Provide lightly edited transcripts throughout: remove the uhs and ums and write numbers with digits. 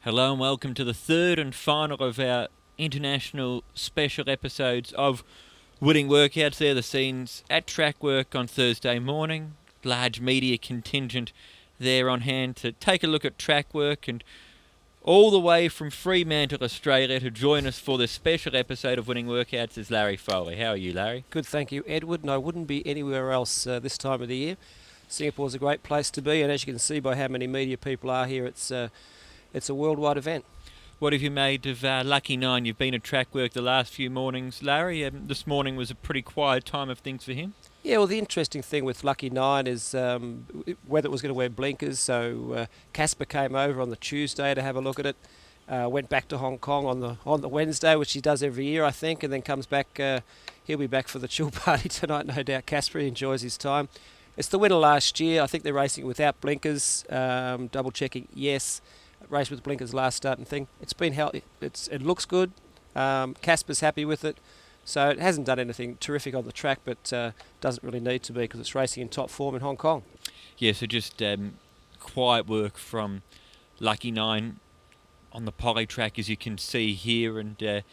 Hello and welcome to the third and final of our international special episodes of Winning Workouts. They're the scenes at track work on Thursday morning. Large media contingent there on hand to take a look at track work, and all the way from Fremantle, Australia, to join us for this special episode of Winning Workouts is Larry Foley. How are you, Larry? Good, thank you, Edward. And I wouldn't be anywhere else this time of the year. Singapore's a great place to be, and as you can see by how many media people are here, it's a worldwide event. What have you made of Lucky Nine? You've been at track work the last few mornings, Larry. This morning was a pretty quiet time of things for him. Yeah, well, the interesting thing with Lucky Nine is whether it was going to wear blinkers. So Casper came over on the Tuesday to have a look at it. Went back to Hong Kong on the Wednesday, which he does every year, I think, and then comes back. He'll be back for the chill party tonight, no doubt. Casper enjoys his time. It's the winner last year. I think they're racing without blinkers. Double checking, yes. Race with blinkers last start and thing. It's been healthy. It looks good. Casper's happy with it. So it hasn't done anything terrific on the track, but doesn't really need to be because it's racing in top form in Hong Kong. Yeah, so just quiet work from Lucky Nine on the poly track, as you can see here, and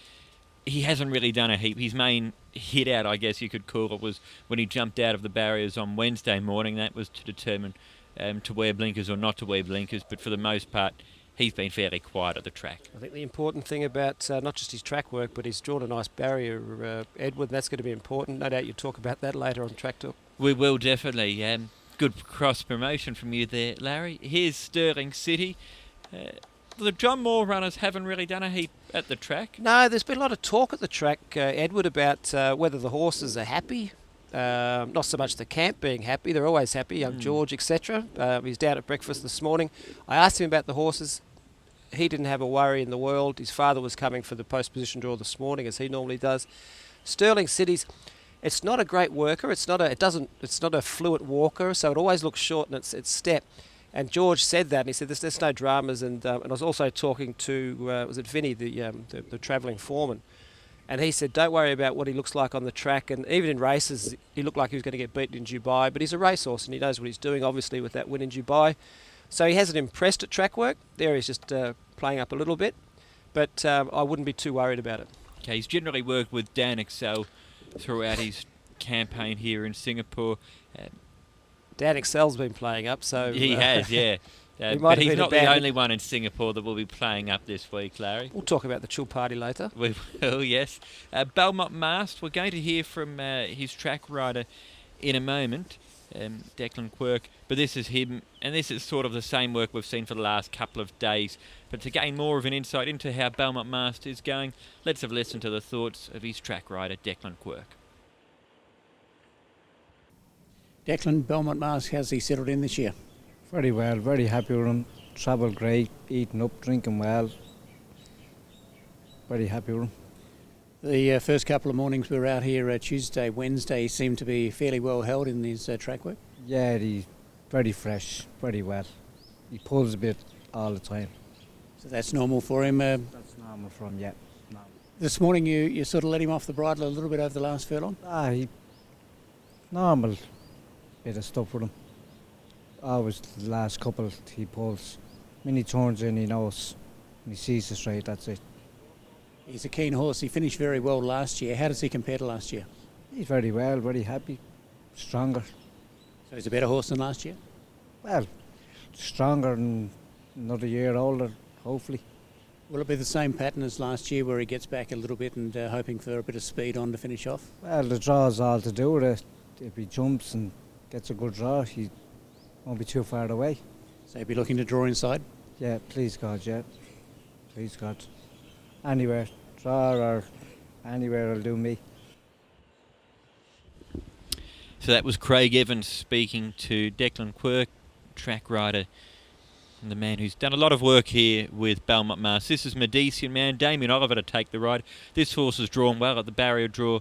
he hasn't really done a heap. His main hit out, I guess you could call it, was when he jumped out of the barriers on Wednesday morning. That was to determine to wear blinkers or not to wear blinkers, but for the most part, he's been fairly quiet at the track. I think the important thing about not just his track work, but he's drawn a nice barrier, Edward, and that's going to be important. No doubt you'll talk about that later on Track Talk. We will definitely. Good cross promotion from you there, Larry. Here's Stirling City. The John Moore runners haven't really done a heap at the track. No, there's been a lot of talk at the track, Edward, about whether the horses are happy. Not so much the camp being happy. They're always happy, young George, etc. He's down at breakfast this morning. I asked him about the horses. He didn't have a worry in the world. His father was coming for the post-position draw this morning, as he normally does. Stirling City's, it's not a great worker. It's not a fluid walker, so it always looks short in its step. And George said that, and he said there's no dramas. And I was also talking to was it Vinny, the travelling foreman, and he said don't worry about what he looks like on the track. And even in races, he looked like he was going to get beaten in Dubai, but he's a racehorse and he knows what he's doing. Obviously, with that win in Dubai. So he hasn't impressed at track work. There he's just playing up a little bit, but I wouldn't be too worried about it. Okay, he's generally worked with Dan Excel throughout his campaign here in Singapore. Dan Excel's been playing up, so... He has, yeah. But he's not the only one in Singapore that will be playing up this week, Larry. We'll talk about the chill party later. We will, yes. Belmont Mast, we're going to hear from his track rider in a moment. Declan Quirk, but this is him, and this is sort of the same work we've seen for the last couple of days. But to gain more of an insight into how Belmont Mast is going, let's have a listen to the thoughts of his track rider, Declan Quirk. Declan, Belmont Mast, how's he settled in this year? Very well, very happy with him. Travel great, eating up, drinking well. Very happy with him. The first couple of mornings we were out here Tuesday, Wednesday, he seemed to be fairly well held in his track work. Yeah, he's very fresh, very well. He pulls a bit all the time. So that's normal for him. That's normal for him, yeah. Normal. This morning you sort of let him off the bridle a little bit over the last furlong? Normal bit of stuff with him. Always the last couple he pulls. When he turns in, he knows. When he sees the straight, that's it. He's a keen horse. He finished very well last year. How does he compare to last year? He's very well, very happy, stronger. So he's a better horse than last year? Well, stronger and another year older, hopefully. Will it be the same pattern as last year where he gets back a little bit and hoping for a bit of speed on to finish off? Well, the draw's all to do with it. If he jumps and gets a good draw, he won't be too far away. So he'll be looking to draw inside? Yeah, please God, yeah. Please God. Anywhere, draw or anywhere will do me. So that was Craig Evans speaking to Declan Quirk, track rider, and the man who's done a lot of work here with Belmont Mast. This is Medician Man, Damien Oliver to take the ride. This horse has drawn well at the barrier draw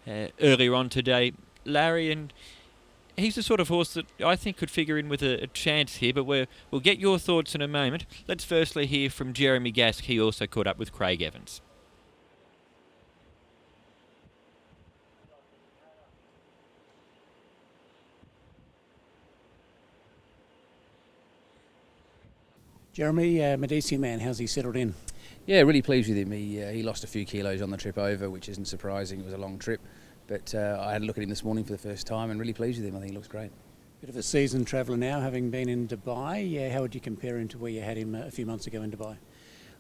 earlier on today, Larry, and he's the sort of horse that I think could figure in with a chance here, but we'll get your thoughts in a moment. Let's firstly hear from Jeremy Gask. He also caught up with Craig Evans. Jeremy, Medici man, how's he settled in? Yeah, really pleased with him. He lost a few kilos on the trip over, which isn't surprising. It was a long trip. But I had a look at him this morning for the first time and really pleased with him. I think he looks great. Bit of a seasoned traveller now, having been in Dubai. Yeah, how would you compare him to where you had him a few months ago in Dubai?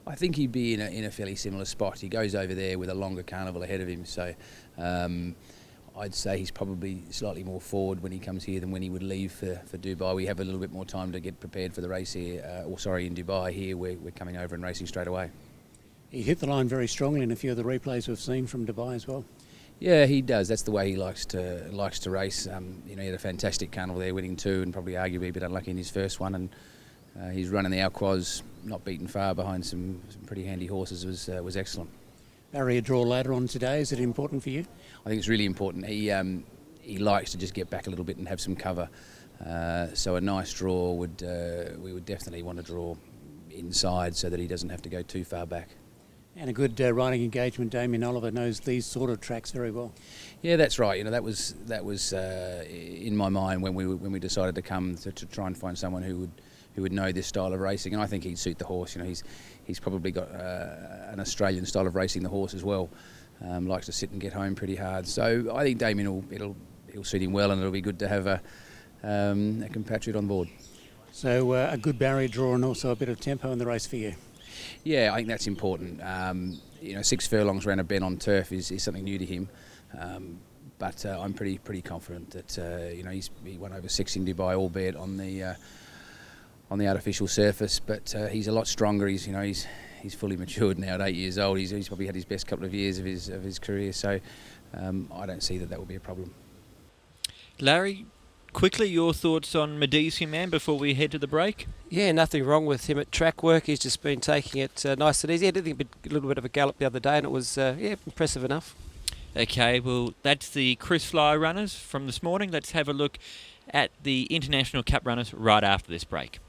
I think he'd be in a fairly similar spot. He goes over there with a longer carnival ahead of him. So I'd say he's probably slightly more forward when he comes here than when he would leave for Dubai. We have a little bit more time to get prepared for the race here, in Dubai. Here we're coming over and racing straight away. He hit the line very strongly in a few of the replays we've seen from Dubai as well. Yeah, he does. That's the way he likes to race. He had a fantastic carnival there, winning 2, and probably arguably a bit unlucky in his first one. And he's running the Alquoz, not beaten far behind some pretty handy horses. Was excellent. Barrier draw later on today. Is it important for you? I think it's really important. He likes to just get back a little bit and have some cover. So a nice draw we would definitely want to draw inside so that he doesn't have to go too far back. And a good riding engagement. Damien Oliver knows these sort of tracks very well. Yeah, that's right. That was in my mind when we decided to come to try and find someone who would know this style of racing, and I think he'd suit the horse. He's probably got an Australian style of racing the horse as well. Likes to sit and get home pretty hard. So I think Damien will suit him well, and it'll be good to have a compatriot on board. So a good barrier draw and also a bit of tempo in the race for you. Yeah, I think that's important. 6 furlongs round a bend on turf is something new to him. But I'm pretty confident that he won over 6 in Dubai, albeit on the artificial surface. But he's a lot stronger. He's fully matured now at 8 years old. He's probably had his best couple of years of his career. So I don't see that will be a problem. Larry, quickly, your thoughts on Medici Man before we head to the break? Yeah, nothing wrong with him at track work. He's just been taking it nice and easy. I did think a little bit of a gallop the other day, and it was impressive enough. Okay, well, that's the Chris Fly runners from this morning. Let's have a look at the International Cup runners right after this break.